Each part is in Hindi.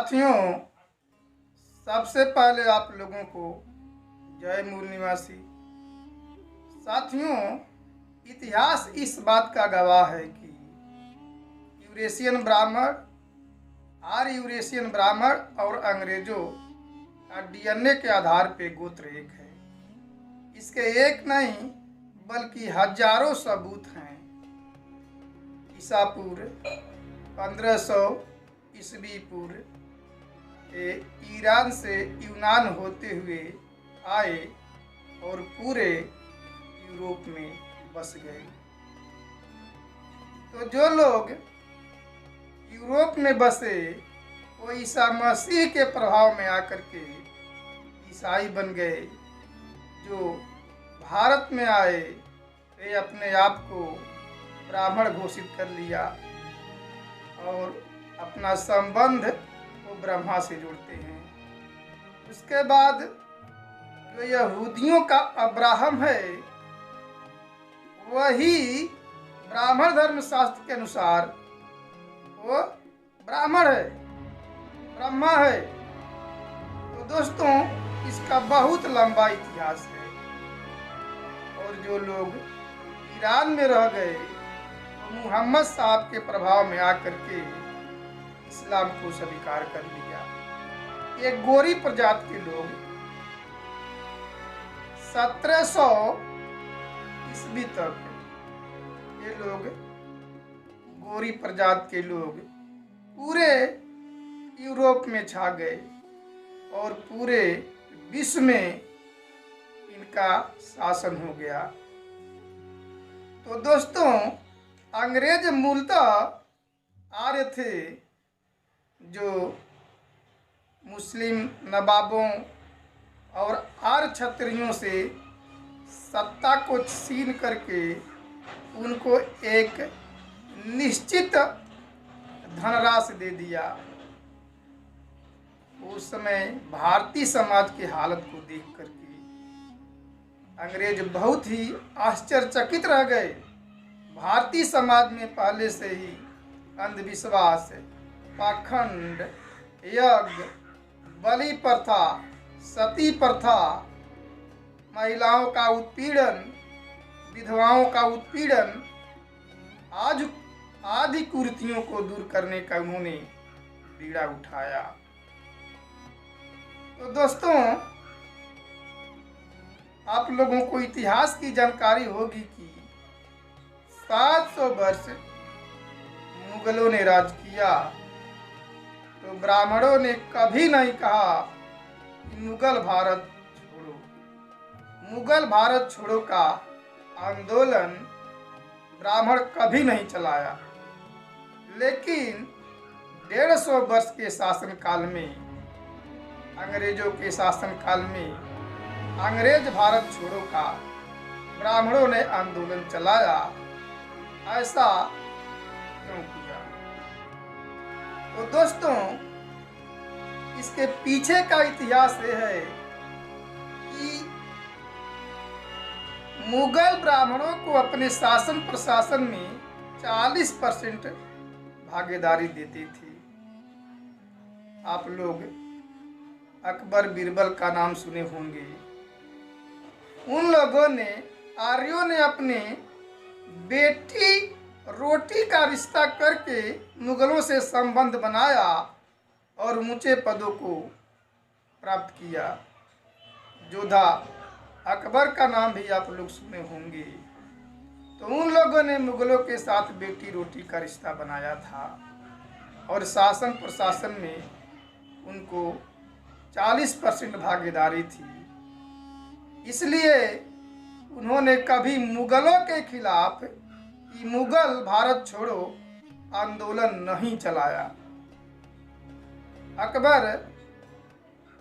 साथियों, सबसे पहले आप लोगों को जय मूल निवासी। साथियों, इतिहास इस बात का गवाह है कि यूरेशियन ब्राह्मण, आर्य यूरेशियन ब्राह्मण और अंग्रेजों का डीएनए के आधार पर गोत्र एक है। इसके एक नहीं बल्कि हजारों सबूत हैं। ईसा पूर्व 1500 ईस्वी पूर्व ईरान से यूनान होते हुए आए और पूरे यूरोप में बस गए। तो जो लोग यूरोप में बसे वो ईसा मसीह के प्रभाव में आकर के ईसाई बन गए। जो भारत में आए वे अपने आप को ब्राह्मण घोषित कर लिया और अपना संबंध वो ब्रह्मा से जोड़ते हैं। उसके बाद जो यहूदियों का अब्राहम है वही ब्राह्मण धर्म शास्त्र के अनुसार वो ब्राह्मण है, ब्रह्मा है। तो दोस्तों, इसका बहुत लंबा इतिहास है। और जो लोग ईरान में रह गए तो मुहम्मद साहब के प्रभाव में आकर के इस्लाम को स्वीकार कर लिया। एक गोरी प्रजाति के लोग 1700 ईस्वी तक ये लोग गोरी प्रजाति के लोग पूरे यूरोप में छा गए और पूरे विश्व में इनका शासन हो गया। तो दोस्तों, अंग्रेज मूलतः आर्य थे जो मुस्लिम नवाबों और आर्य क्षत्रियों से सत्ता को छीन करके उनको एक निश्चित धनराशि दे दिया। उस समय भारतीय समाज की हालत को देख करके अंग्रेज बहुत ही आश्चर्यचकित रह गए। भारतीय समाज में पहले से ही अंधविश्वास, पाखंड, यज्ञ, बलि प्रथा, सती प्रथा, महिलाओं का उत्पीड़न, विधवाओं का उत्पीड़न आदि कुरीतियों को दूर करने का उन्होंने बीड़ा उठाया। तो दोस्तों, आप लोगों को इतिहास की जानकारी होगी कि 700 वर्ष मुगलों ने राज किया। तो ब्राह्मणों ने कभी नहीं कहा कि मुगल भारत छोड़ो। मुगल भारत छोड़ो का आंदोलन ब्राह्मण कभी नहीं चलाया। लेकिन 150 वर्ष के शासनकाल में, अंग्रेजों के शासनकाल में, अंग्रेज भारत छोड़ो का ब्राह्मणों ने आंदोलन चलाया। ऐसा क्यों किया? तो दोस्तों, इसके पीछे का इतिहास ये है कि मुगल ब्राह्मणों को अपने शासन प्रशासन में 40% भागीदारी देती थी। आप लोग अकबर बीरबल का नाम सुने होंगे। उन लोगों ने, आर्यों ने, अपने बेटी रोटी का रिश्ता करके मुगलों से संबंध बनाया और ऊंचे पदों को प्राप्त किया। जोधा अकबर का नाम भी आप लोग सुने होंगे। तो उन लोगों ने मुगलों के साथ बेटी रोटी का रिश्ता बनाया था और शासन प्रशासन में उनको 40% भागीदारी थी। इसलिए उन्होंने कभी मुगलों के खिलाफ कि मुगल भारत छोड़ो आंदोलन नहीं चलाया। अकबर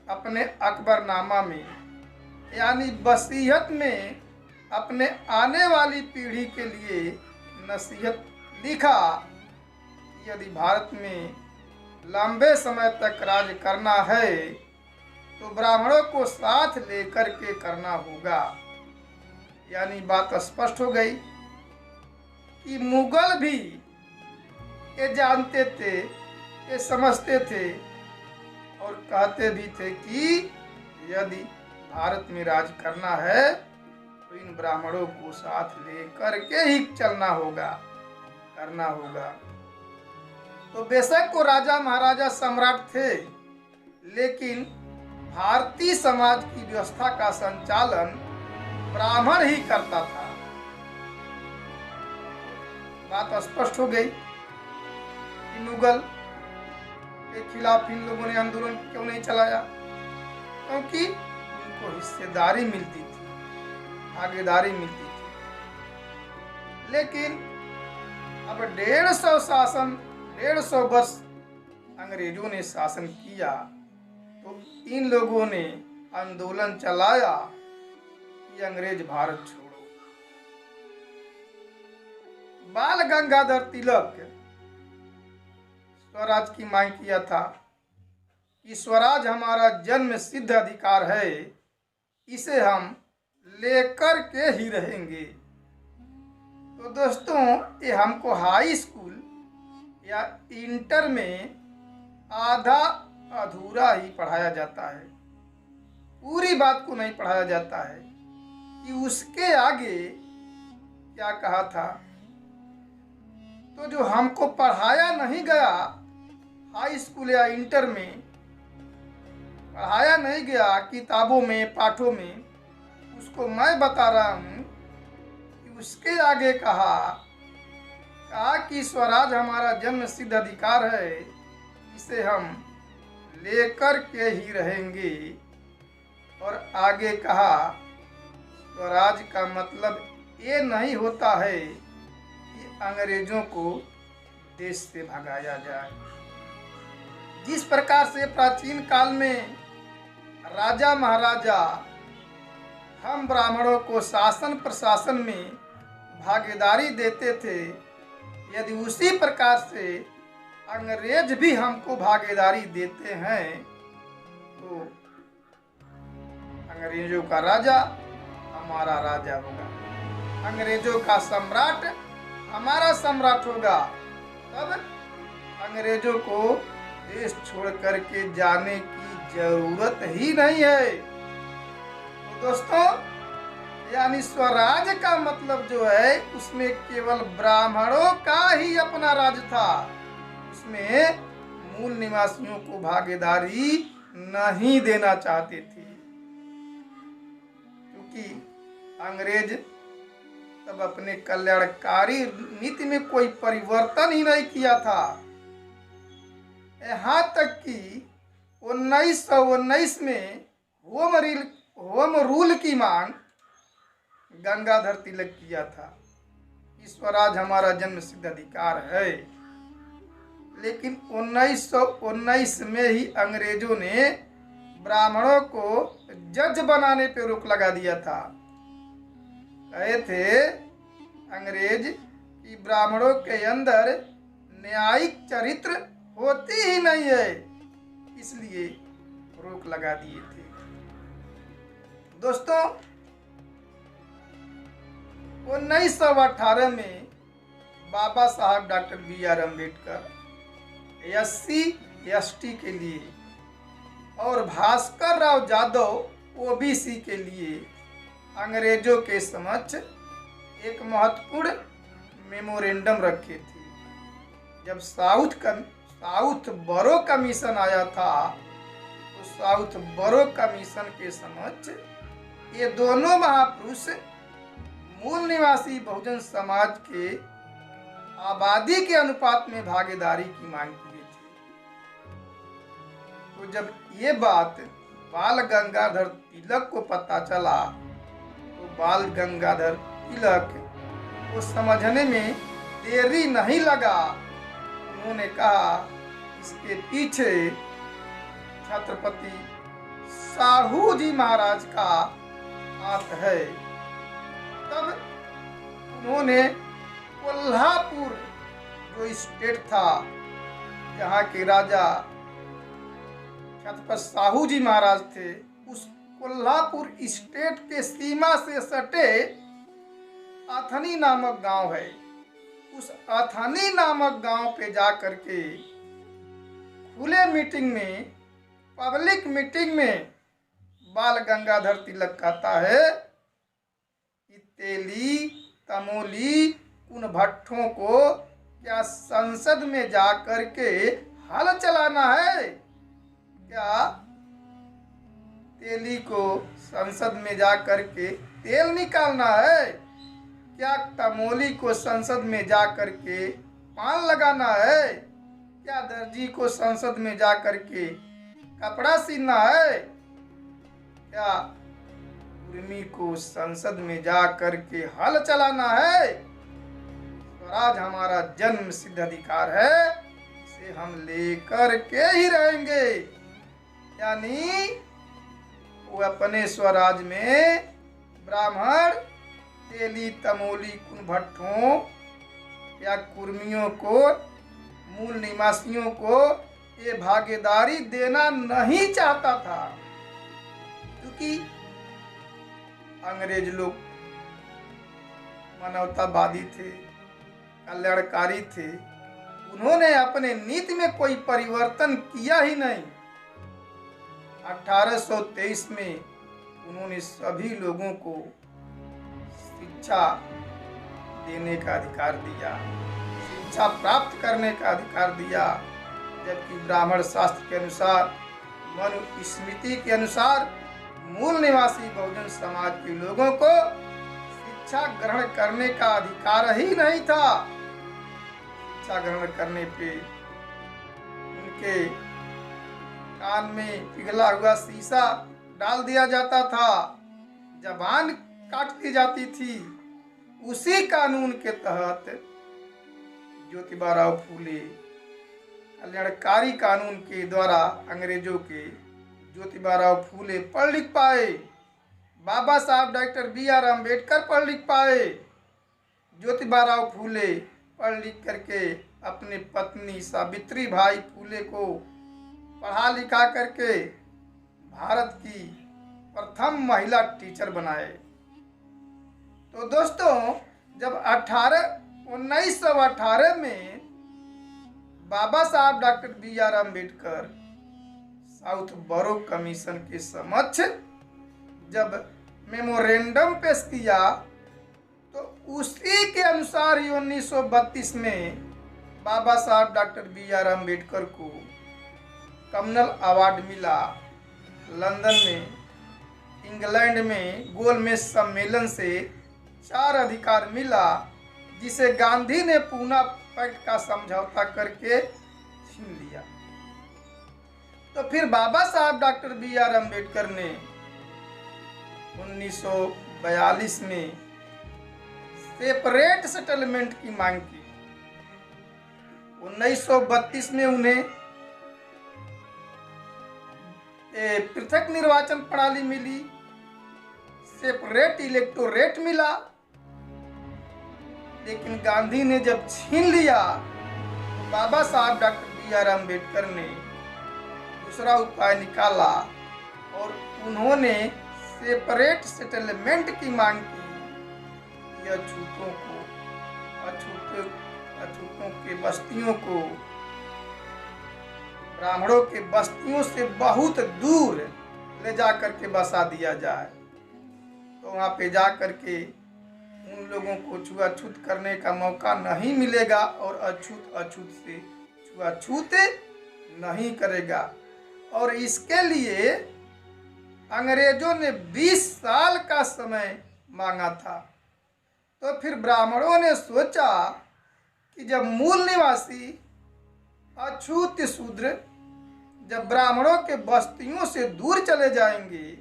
अपने अकबरनामा में यानी वसीयत में अपने आने वाली पीढ़ी के लिए नसीहत लिखा, यदि भारत में लंबे समय तक राज करना है तो ब्राह्मणों को साथ लेकर के करना होगा। यानी बात स्पष्ट हो गई कि मुगल भी ये जानते थे, ये समझते थे और कहते भी थे कि यदि भारत में राज करना है तो इन ब्राह्मणों को साथ लेकर के ही चलना होगा, करना होगा। तो बेशक वो राजा महाराजा सम्राट थे, लेकिन भारतीय समाज की व्यवस्था का संचालन ब्राह्मण ही करता था। बात स्पष्ट हो गई कि मुगल के खिलाफ इन लोगों ने आंदोलन क्यों नहीं चलाया, क्योंकि उनको हिस्सेदारी मिलती थी, भागीदारी मिलती थी। लेकिन अब 150 वर्ष अंग्रेजों ने शासन किया, तो इन लोगों ने आंदोलन चलाया कि अंग्रेज भारत छोड़ो। बाल गंगाधर तिलक स्वराज की मांग किया था कि स्वराज हमारा जन्म सिद्ध अधिकार है, इसे हम लेकर के ही रहेंगे। तो दोस्तों, ये हमको हाई स्कूल या इंटर में आधा अधूरा ही पढ़ाया जाता है, पूरी बात को नहीं पढ़ाया जाता है कि उसके आगे क्या कहा था। तो जो हमको पढ़ाया नहीं गया हाई स्कूल या इंटर में, पढ़ाया नहीं गया किताबों में, पाठों में, उसको मैं बता रहा हूँ कि उसके आगे कहा कि स्वराज हमारा जन्म सिद्ध अधिकार है, इसे हम लेकर के ही रहेंगे। और आगे कहा स्वराज का मतलब ये नहीं होता है कि अंग्रेजों को देश से भगाया जाए। जिस प्रकार से प्राचीन काल में राजा महाराजा हम ब्राह्मणों को शासन प्रशासन में भागीदारी देते थे, यदि उसी प्रकार से अंग्रेज भी हमको भागीदारी देते हैं तो अंग्रेजों का राजा हमारा राजा होगा, अंग्रेजों का सम्राट हमारा सम्राट होगा। तब अंग्रेजों को देश छोड़ करके जाने की जरूरत ही नहीं है। तो दोस्तों, यानी स्वराज का मतलब जो है उसमें केवल ब्राह्मणों का ही अपना राज था, उसमें मूल निवासियों को भागीदारी नहीं देना चाहते थे, क्योंकि अंग्रेज तब अपने कल्याणकारी नीति में कोई परिवर्तन ही नहीं किया था। यहाँ तक कि 1919 में होम रूल की मांग गंगाधर तिलक किया था कि स्वराज हमारा जन्म सिद्ध अधिकार है, लेकिन 1919 में ही अंग्रेजों ने ब्राह्मणों को जज बनाने पे रोक लगा दिया था। कहे थे अंग्रेज कि ब्राह्मणों के अंदर न्यायिक चरित्र होती ही नहीं है, इसलिए रोक लगा दिए थे। दोस्तों, 1918 में बाबा साहब doctor BR Ambedkar SC ST के लिए और भास्कर राव जादव OBC के लिए अंग्रेजों के समक्ष एक महत्वपूर्ण मेमोरेंडम रखे थे। जब साउथ बरो कमीशन आया था, तो साउथ बरो कमीशन के समक्ष ये दोनों महापुरुष मूल निवासी बहुजन समाज के आबादी के अनुपात में भागीदारी की मांग किए थे। तो जब ये बात बाल गंगाधर तिलक को पता चला, तो बाल गंगाधर तिलक को समझने में देरी नहीं लगा। उन्होंने कहा इसके पीछे छत्रपति साहू जी महाराज का हाथ है। तब उन्होंने कोल्हापुर जो स्टेट था, जहाँ के राजा छत्रपति साहू जी महाराज थे, उस कोल्हापुर स्टेट के सीमा से सटे अथनी नामक गांव है। उस अथनी नामक गांव पे जा करके खुले मीटिंग में पब्लिक मीटिंग में बाल गंगाधर तिलक कहता है कि तेली तमोली उन भट्टों को क्या संसद में जा कर के हल चलाना है? क्या तेली को संसद में जा कर के तेल निकालना है? क्या तमोली को संसद में जा कर के पान लगाना है? क्या दर्जी को संसद में जा कर के कपड़ा सीना है? क्या कुर्मी को संसद में जा कर के हल चलाना है? स्वराज हमारा जन्म सिद्ध अधिकार है, इसे हम लेकर के ही रहेंगे। यानी वो अपने स्वराज में ब्राह्मण, तेली तमोली कुन भट्टों या कुर्मियों को, मूल निवासियों को ये भागीदारी देना नहीं चाहता था, क्योंकि अंग्रेज लोग मानवतावादी थे, कल्याणकारी थे। उन्होंने अपने नीति में कोई परिवर्तन किया ही नहीं। 1823 में उन्होंने सभी लोगों को शिक्षा देने का अधिकार दिया, शिक्षा प्राप्त करने का अधिकार दिया, जबकि ब्राह्मण शास्त्र के अनुसार, मनुस्मृति के अनुसार मूल निवासी बहुजन समाज के लोगों को शिक्षा ग्रहण करने का अधिकार ही नहीं था। शिक्षा ग्रहण करने पे उनके कान में पिघला हुआ शीशा डाल दिया जाता था, जबान काट दी जाती थी। उसी कानून के तहत ज्योतिबा फूले कल्याणकारी कानून के द्वारा अंग्रेजों के ज्योतिबा फूले पढ़ लिख पाए, बाबा साहब डॉक्टर B.R. अम्बेडकर पढ़ लिख पाए। ज्योतिबा फूले पढ़ लिख करके अपनी पत्नी सावित्री भाई फूले को पढ़ा लिखा करके भारत की प्रथम महिला टीचर बनाए। तो दोस्तों, जब 1918 में बाबा साहब डॉक्टर B.R. अम्बेडकर साउथ बरो कमीशन के समक्ष जब मेमोरेंडम पेश किया, तो उसी के अनुसार ही 1932 में बाबा साहब डॉक्टर B.R. अम्बेडकर को कम्युनल अवार्ड मिला। लंदन में, इंग्लैंड में गोलमेज सम्मेलन से 4 अधिकार मिला, जिसे गांधी ने पूना पैक्ट का समझौता करके छीन लिया। तो फिर बाबा साहब डॉक्टर B.R. अम्बेडकर ने 1942 में सेपरेट सेटलमेंट की मांग की। 1932 में उन्हें पृथक निर्वाचन प्रणाली मिली, सेपरेट इलेक्टोरेट मिला। लेकिन गांधी ने जब छीन लिया, तो बाबा साहब डॉक्टर B.R. अम्बेडकर ने दूसरा उपाय निकाला और उन्होंने सेपरेट सेटलमेंट की मांग की। अछूतों को, अछूतों के बस्तियों को ब्राह्मणों के बस्तियों से बहुत दूर ले जा करके बसा दिया जाए, तो वहाँ पे जा करके उन लोगों को छुआछूत करने का मौका नहीं मिलेगा और अछूत से छुआछूत नहीं करेगा। और इसके लिए अंग्रेजों ने 20 साल का समय मांगा था। तो फिर ब्राह्मणों ने सोचा कि जब मूल निवासी अछूत शूद्र जब ब्राह्मणों के बस्तियों से दूर चले जाएंगे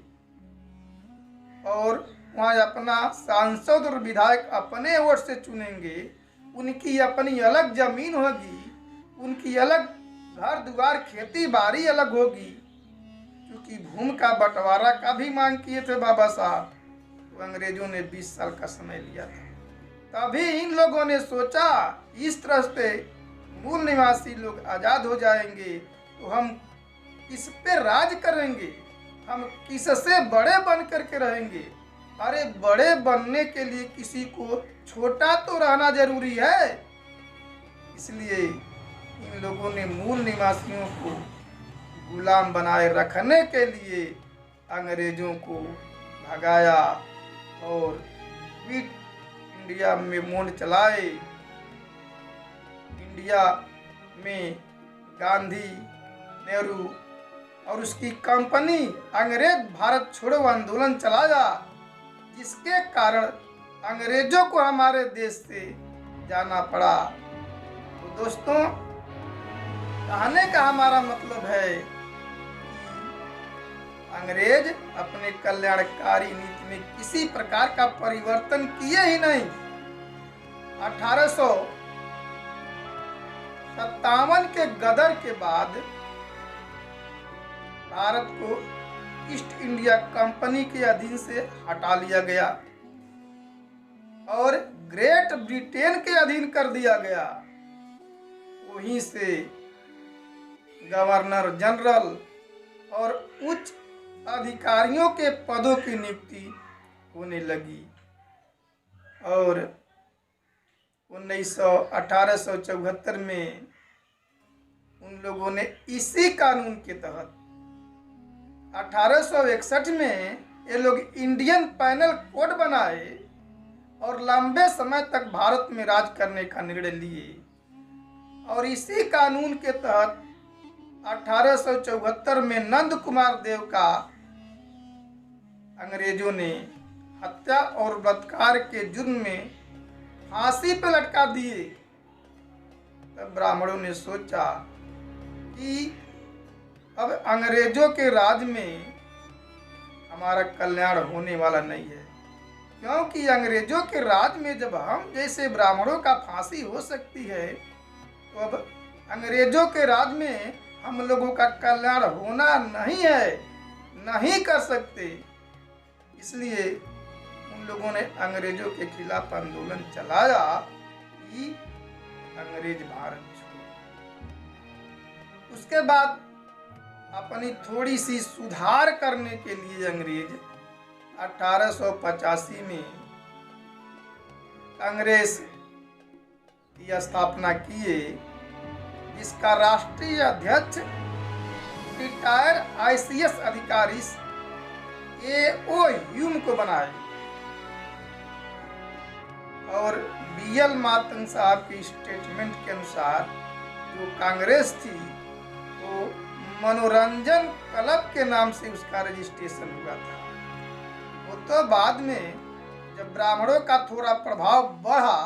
और वहाँ अपना सांसद और विधायक अपने वोट से चुनेंगे, उनकी अपनी अलग जमीन होगी, उनकी अलग घर द्वार खेती बाड़ी अलग होगी, क्योंकि भूमि का बंटवारा का भी मांग किए थे बाबा साहब। तो अंग्रेजों ने 20 साल का समय लिया था। तभी इन लोगों ने सोचा इस तरह से मूल निवासी लोग आज़ाद हो जाएंगे तो हम किस पे राज करेंगे, हम किससे बड़े बन करके रहेंगे। अरे बड़े बनने के लिए किसी को छोटा तो रहना जरूरी है। इसलिए इन लोगों ने मूल निवासियों को गुलाम बनाए रखने के लिए अंग्रेजों को भगाया और क्विट इंडिया में मुहिम चलाए। इंडिया में गांधी, नेहरू और उसकी कंपनी अंग्रेज भारत छोड़ो आंदोलन चलाया, जिसके कारण अंग्रेजों को हमारे देश से जाना पड़ा। तो दोस्तों, कहने का हमारा मतलब है कि अंग्रेज अपने कल्याणकारी नीति में किसी प्रकार का परिवर्तन किए ही नहीं। 1857 के गदर के बाद भारत को ईस्ट इंडिया कंपनी के अधीन से हटा लिया गया और ग्रेट ब्रिटेन के अधीन कर दिया गया। वहीं से गवर्नर जनरल और उच्च अधिकारियों के पदों की नियुक्ति होने लगी और 1874 में उन लोगों ने इसी कानून के तहत 1861 में ये लोग इंडियन पैनल कोड बनाए और लंबे समय तक भारत में राज करने का निर्णय लिए। और इसी कानून के तहत 1874 में नंद कुमार देव का अंग्रेजों ने हत्या और बलात्कार के जुर्म में फांसी पर लटका दिए। तब ब्राह्मणों ने सोचा कि अब अंग्रेजों के राज में हमारा कल्याण होने वाला नहीं है, क्योंकि अंग्रेजों के राज में जब हम जैसे ब्राह्मणों का फांसी हो सकती है, तो अब अंग्रेजों के राज में हम लोगों का कल्याण होना नहीं है, नहीं कर सकते। इसलिए उन लोगों ने अंग्रेजों के खिलाफ आंदोलन चलाया कि अंग्रेज भारत छोड़ो। उसके बाद अपनी थोड़ी सी सुधार करने के लिए अंग्रेज 1885 में कांग्रेस की स्थापना किए, जिसका राष्ट्रीय अध्यक्ष रिटायर ICS अधिकारी A.O. ह्यूम को बनाए और BL मातंग साहब की स्टेटमेंट के अनुसार जो कांग्रेस थी वो मनोरंजन क्लब के नाम से उसका रजिस्ट्रेशन हुआ था। वो तो बाद में जब ब्राह्मणों का थोड़ा प्रभाव बढ़ा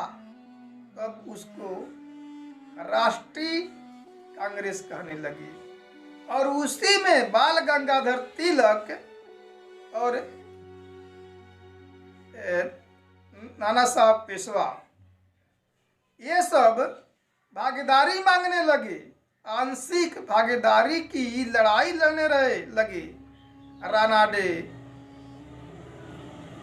तब उसको राष्ट्रीय कांग्रेस कहने लगी और उसी में बाल गंगाधर तिलक और नाना साहब पेशवा ये सब भागीदारी मांगने लगे, आंशिक भागीदारी की लड़ाई लड़ने लगे। रानाडे,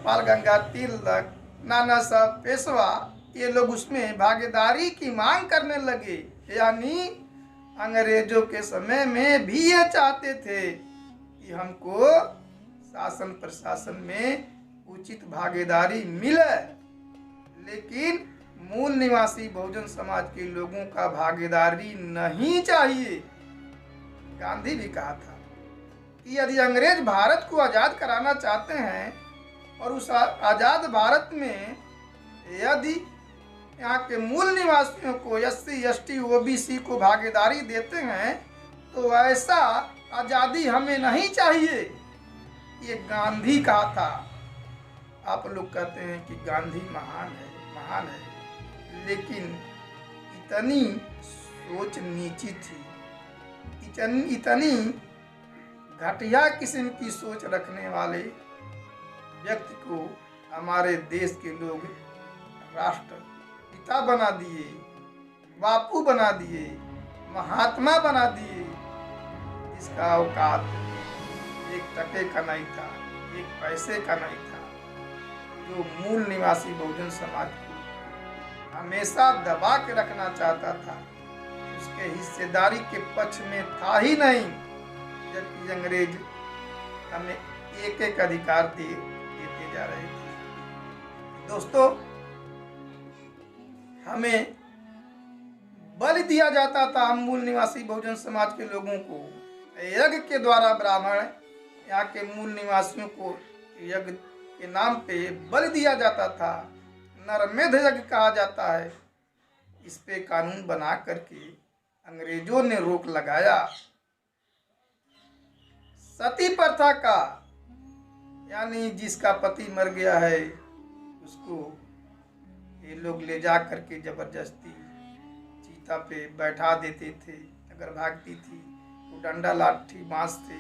बाल गंगाधर तिलक, नाना साहब पेशवा ये लोग उसमें भागीदारी की मांग करने लगे। यानी अंग्रेजों के समय में भी ये चाहते थे कि हमको शासन प्रशासन में उचित भागीदारी मिले, लेकिन मूल निवासी बहुजन समाज के लोगों का भागीदारी नहीं चाहिए। गांधी भी कहा था कि यदि अंग्रेज भारत को आज़ाद कराना चाहते हैं और उस आज़ाद भारत में यदि यहाँ के मूल निवासियों को SC ST OBC को भागीदारी देते हैं तो ऐसा आज़ादी हमें नहीं चाहिए। ये गांधी कहा था। आप लोग कहते हैं कि गांधी महान है, लेकिन इतनी सोच नीची थी, इतनी घटिया किस्म की सोच रखने वाले व्यक्ति को हमारे देश के लोग राष्ट्रपिता बना दिए, बापू बना दिए, महात्मा बना दिए, जिसका औकात 1 टके का नहीं था, 1 पैसे का नहीं था, जो मूल निवासी बहुजन समाज को हमेशा दबा के रखना चाहता था, उसके हिस्सेदारी के पक्ष में था ही नहीं, जबकि अंग्रेज हमें एक अधिकार देते जा रहे थे। दोस्तों, हमें बलि दिया जाता था हम मूल निवासी बहुजन समाज के लोगों को, यज्ञ के द्वारा ब्राह्मण यहाँ के मूल निवासियों को यज्ञ के नाम पे बलि दिया जाता था, नरमेध यज्ञ कहा जाता है। इस पे कानून बना करके अंग्रेजों ने रोक लगाया। सती प्रथा का, यानी जिसका पति मर गया है उसको ये लोग ले जा करके जबरदस्ती चीता पे बैठा देते थे। अगर भागती थी तो डंडा लाठी बांस से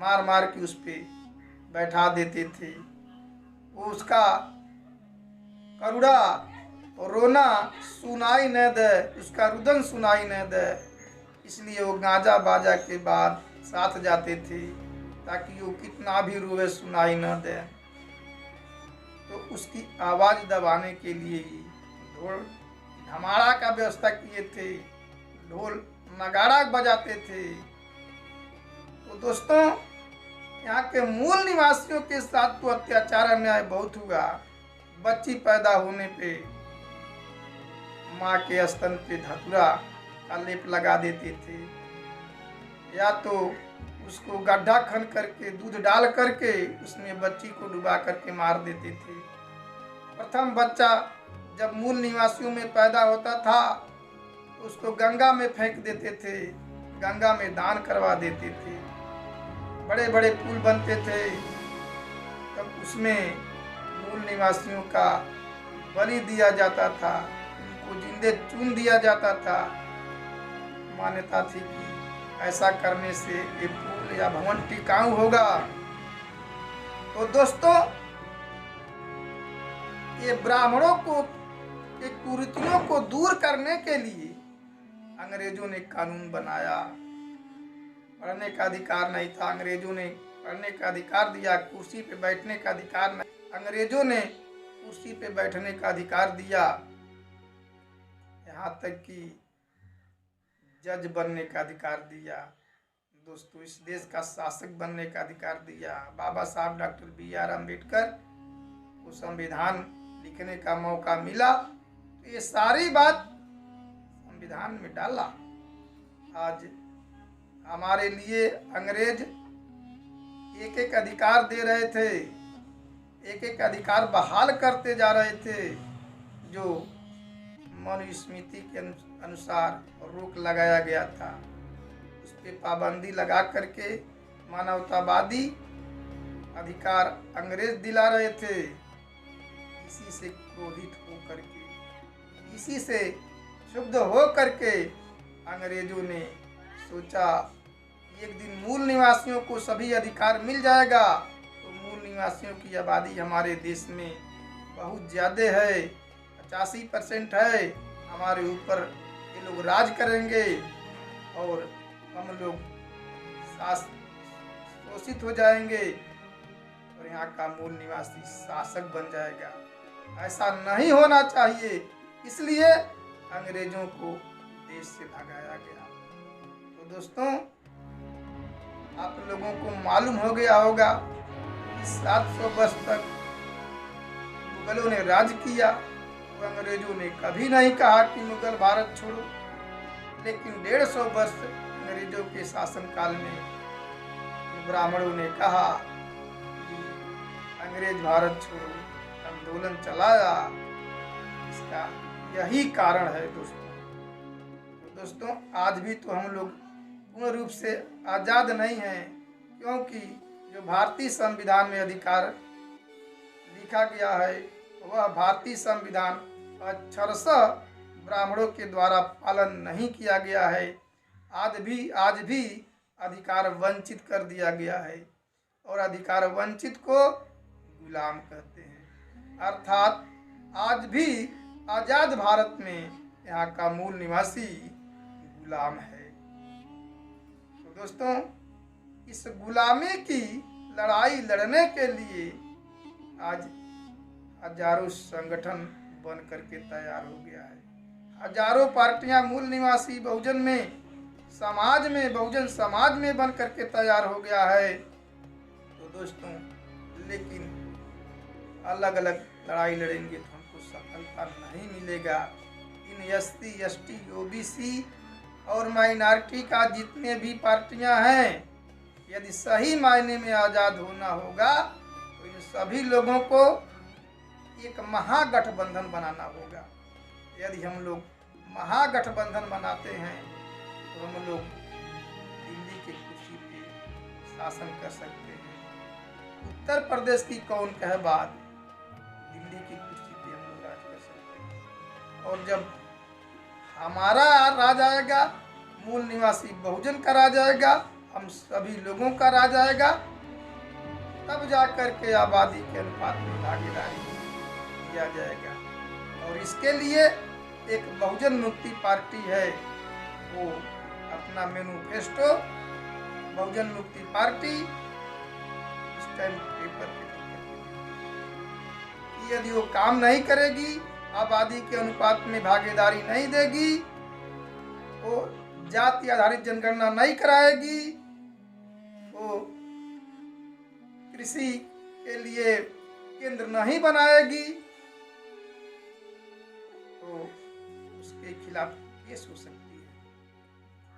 मार मार के उस पे बैठा देते थे। वो उसका करुणा और रोना सुनाई न दे, उसका रुदन सुनाई न दे, इसलिए वो गाजा बाजा के बाद साथ जाते थे ताकि वो कितना भी रोए सुनाई न दे। तो उसकी आवाज दबाने के लिए ही ढोल धमाड़ा का व्यवस्था किए थे, ढोल नगाड़ा बजाते थे। तो दोस्तों, यहाँ के मूल निवासियों के साथ तो अत्याचार अन्याय बहुत हुआ। बच्ची पैदा होने पे माँ के स्तन पे धतूरा का लेप लगा देते थे, या तो उसको गड्ढा खन करके दूध डाल करके उसमें बच्ची को डुबा करके मार देते थे। प्रथम बच्चा जब मूल निवासियों में पैदा होता था तो उसको गंगा में फेंक देते थे, गंगा में दान करवा देते थे। बड़े बड़े पुल बनते थे तब उसमें मूल निवासियों का बलि दिया जाता था, उनको जिंदे चून दिया जाता था। मान्यता थी कि ऐसा करने से ये पुल या भवन टिकाऊ होगा। तो दोस्तों, ये ब्राह्मणों को के कुरीतियों को दूर करने के लिए अंग्रेजों ने कानून बनाया। पढ़ने का अधिकार नहीं था, अंग्रेजों ने पढ़ने का अधिकार दिया। कुर्सी पे बैठने का अधिकार नहीं, अंग्रेजों ने कुर्सी पे बैठने का अधिकार दिया। यहाँ तक कि जज बनने का अधिकार दिया। दोस्तों, इस देश का शासक बनने का अधिकार दिया। बाबा साहब डॉक्टर B.R. अम्बेडकर को संविधान लिखने का मौका मिला तो ये सारी बात संविधान में डाला। आज हमारे लिए अंग्रेज एक एक अधिकार दे रहे थे, एक एक अधिकार बहाल करते जा रहे थे, जो मनुस्मृति के अनुसार रोक लगाया गया था। उस पर पाबंदी लगा करके मानवतावादी अधिकार अंग्रेज दिला रहे थे। इसी से क्रोधित हो करके, इसी से क्षुब्ध हो करके अंग्रेजों ने सोचा एक दिन मूल निवासियों को सभी अधिकार मिल जाएगा तो मूल निवासियों की आबादी हमारे देश में बहुत ज़्यादा है, 85% है। हमारे ऊपर ये लोग राज करेंगे और हम लोग शोषित हो जाएंगे और यहाँ का मूल निवासी शासक बन जाएगा। ऐसा नहीं होना चाहिए, इसलिए अंग्रेजों को देश से भगाया गया। तो दोस्तों, आप लोगों को मालूम हो गया होगा कि 700 वर्ष तक मुगलों ने राज किया। तो अंग्रेजों ने कभी नहीं कहा कि मुगल भारत छोड़ो, लेकिन 150 वर्ष अंग्रेजों के शासनकाल में ब्राह्मणों ने कहा कि अंग्रेज भारत छोड़ो आंदोलन चलाया। इसका यही कारण है दोस्तों। तो दोस्तों, आज भी तो हम लोग पूर्ण रूप से आज़ाद नहीं हैं, क्योंकि जो भारतीय संविधान में अधिकार लिखा गया है वह भारतीय संविधान अक्षरशः ब्राह्मणों के द्वारा पालन नहीं किया गया है। आज भी अधिकार वंचित कर दिया गया है और अधिकार वंचित को गुलाम कहते हैं। अर्थात आज भी आज़ाद भारत में यहाँ का मूल निवासी गुलाम है। तो दोस्तों, इस गुलामी की लड़ाई लड़ने के लिए आज हजारों संगठन बन करके तैयार हो गया है। हजारों पार्टियां मूल निवासी बहुजन समाज में बन करके तैयार हो गया है। तो दोस्तों, लेकिन अलग अलग लड़ाई लड़ेंगे तो हमको सफलता नहीं मिलेगा। इन SC, ST, OBC और माइनॉरिटी का जितने भी पार्टियां हैं यदि सही मायने में आज़ाद होना होगा तो इन सभी लोगों को एक महागठबंधन बनाना होगा। यदि हम लोग महागठबंधन बनाते हैं तो हम लोग दिल्ली की कुर्सी पे शासन कर सकते हैं। उत्तर प्रदेश की कौन कहे बात, दिल्ली की कुर्सी पे हम लोग राज कर सकते हैं। और जब हमारा राज आएगा, मूल निवासी बहुजन का राज आएगा, हम सभी लोगों का राज आएगा, तब जाकर के आबादी के अनुपात में भागीदारी किया जाएगा। और इसके लिए एक बहुजन मुक्ति पार्टी है, वो अपना मैनिफेस्टो बहुजन मुक्ति पार्टी स्टैम्प पेपर पे कि यदि वो काम नहीं करेगी, आबादी के अनुपात में भागीदारी नहीं देगी, वो जाति आधारित जनगणना नहीं कराएगी, वो कृषि के लिए केंद्र नहीं बनाएगी, तो उसके खिलाफ केस हो सकती है।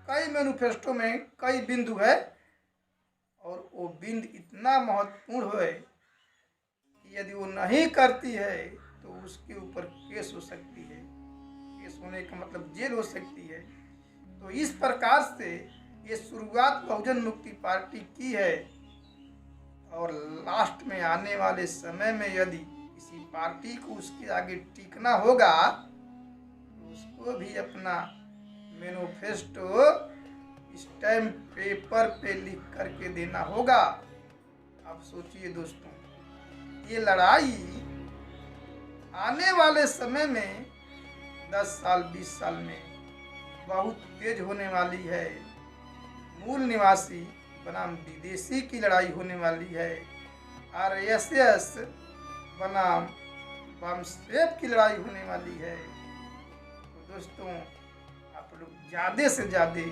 कई मैनिफेस्टो में कई बिंदु है और वो बिंदु इतना महत्वपूर्ण है कि यदि वो नहीं करती है तो उसके ऊपर केस हो सकती है। केस होने का मतलब जेल हो सकती है। तो इस प्रकार से ये शुरुआत बहुजन मुक्ति पार्टी की है और लास्ट में आने वाले समय में यदि किसी पार्टी को उसके आगे टिकना होगा तो उसको भी अपना मैनिफेस्टो स्टैम्प पेपर पे लिख करके देना होगा। अब सोचिए दोस्तों, ये लड़ाई आने वाले समय में 10 साल 20 साल में बहुत तेज होने वाली है। मूल निवासी बनाम विदेशी की लड़ाई होने वाली है। आरएसएस बनाम वामस्टेप की लड़ाई होने वाली है। तो दोस्तों, आप लोग ज़्यादा से ज़्यादा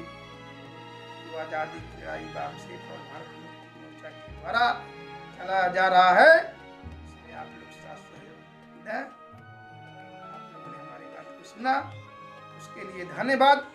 जो आज़ादी की लड़ाई वामस्टेप और भारत मुक्ति मोर्चा के द्वारा चलाया जा रहा है, इसमें आप लोग साथ सहयोग दें। आप लोगों ने हमारी बात को सुना, उसके लिए धन्यवाद।